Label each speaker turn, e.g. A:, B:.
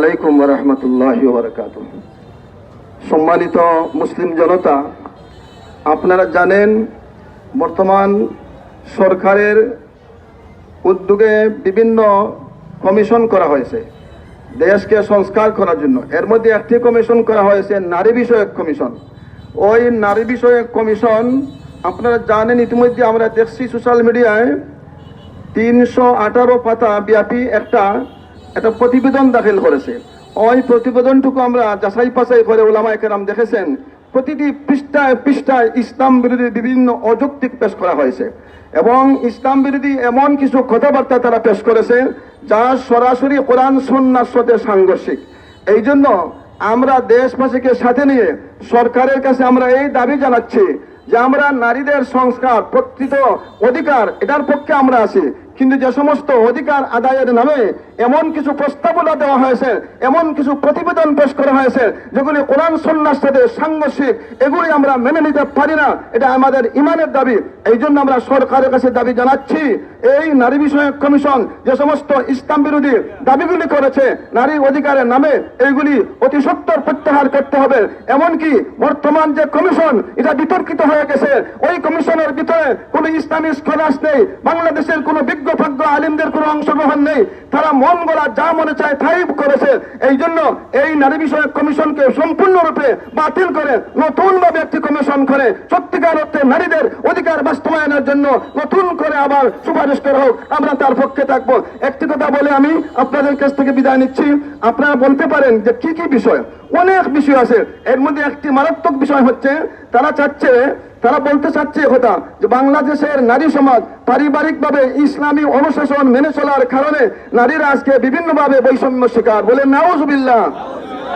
A: আলাইকুম ওয়া রাহমাতুল্লাহি ওয়া বারাকাতুহু। সম্মানিত মুসলিম জনতা, আপনারা জানেন বর্তমান সরকারের উদ্যোগে বিভিন্ন কমিশন করা হয়েছে দেশকে সংস্কার করার জন্য। এর মধ্যে একটি কমিশন করা হয়েছে নারী বিষয়ক কমিশন। ওই নারী বিষয়ক কমিশন আপনারা জানেন, ইতিমধ্যে আমরা দেখছি সোশ্যাল মিডিয়ায় 318 পাতা ব্যাপী একটা প্রতিবেদন দাখিল করেছে। ওই প্রতিবেদনটুকু আমরা যাচাই বাছাই করে ওলামায়ে কেরাম দেখেছেন, প্রতিটি পৃষ্ঠায় পৃষ্ঠায় ইসলাম বিরোধী বিভিন্ন অযৌক্তিক পেশ করা হয়েছে এবং ইসলাম বিরোধী এমন কিছু কথাবার্তা তারা পেশ করেছে যা সরাসরি কোরআন সুন্নাহর সাথে সাংঘর্ষিক। এই জন্য আমরা দেশবাসীকে সাথে নিয়ে সরকারের কাছে আমরা এই দাবি জানাচ্ছি যে আমরা নারীদের সংস্কার, প্রকৃত অধিকার, এটার পক্ষে আমরা আছি, কিন্তু যে সমস্ত অধিকার আদায়ের নামে এমন কিছু প্রস্তাবনা দেওয়া হয়েছে, এমন কিছু প্রতিবেদন পেশ করা হয়েছে যেগুলি কোরআন সুন্নাহর সাথে সাংঘর্ষিক, এগুলি আমরা মেনে নিতে পারি না। এটা আমাদের ইমানের দাবি। এই জন্য আমরা সরকারের কাছে দাবি জানাচ্ছি, এই নারী বিষয়ক কমিশন যে সমস্ত ইসলাম বিরোধী দাবিগুলি করেছে নারী অধিকারের নামে, এইগুলি অতি সত্বর প্রত্যাহার করতে হবে। এমনকি বর্তমান যে কমিশন, এটা বিতর্কিত হয়ে গেছে। ওই কমিশনের ভিতরে কোনো ইসলামী স্কলার্স নেই, বাংলাদেশের কোনো বিজ্ঞ ভাগ্য আলিমদের কোনো অংশগ্রহণ নেই। তারা মন গড়া যা মনে চায় তাই করেছে। এই জন্য এই নারী বিষয়ক কমিশনকে সম্পূর্ণরূপে বাতিল করে নতুন ভাবে একটি কমিশন করে সত্যিকার অর্থে নারীদের অধিকার বাস্তবায়নের জন্য নতুন করে আবার সুপারিশ করা হোক। আমরা তার পক্ষে থাকবো। একটি কথা বলে আমি আপনাদের কাছ থেকে বিদায় নিচ্ছি। আপনারা বলতে পারেন যে কি কি বিষয়, অনেক বিষয় আছে। এর মধ্যে একটি মারাত্মক বিষয় হচ্ছে তারা বলতে চাচ্ছে কথা যে বাংলাদেশের নারী সমাজ পারিবারিকভাবে ইসলামী অনুশাসন মেনে চলার কারণে নারীরা আজকে বিভিন্নভাবে বৈষম্য শিকার। বলে নাউজুবিল্লাহ।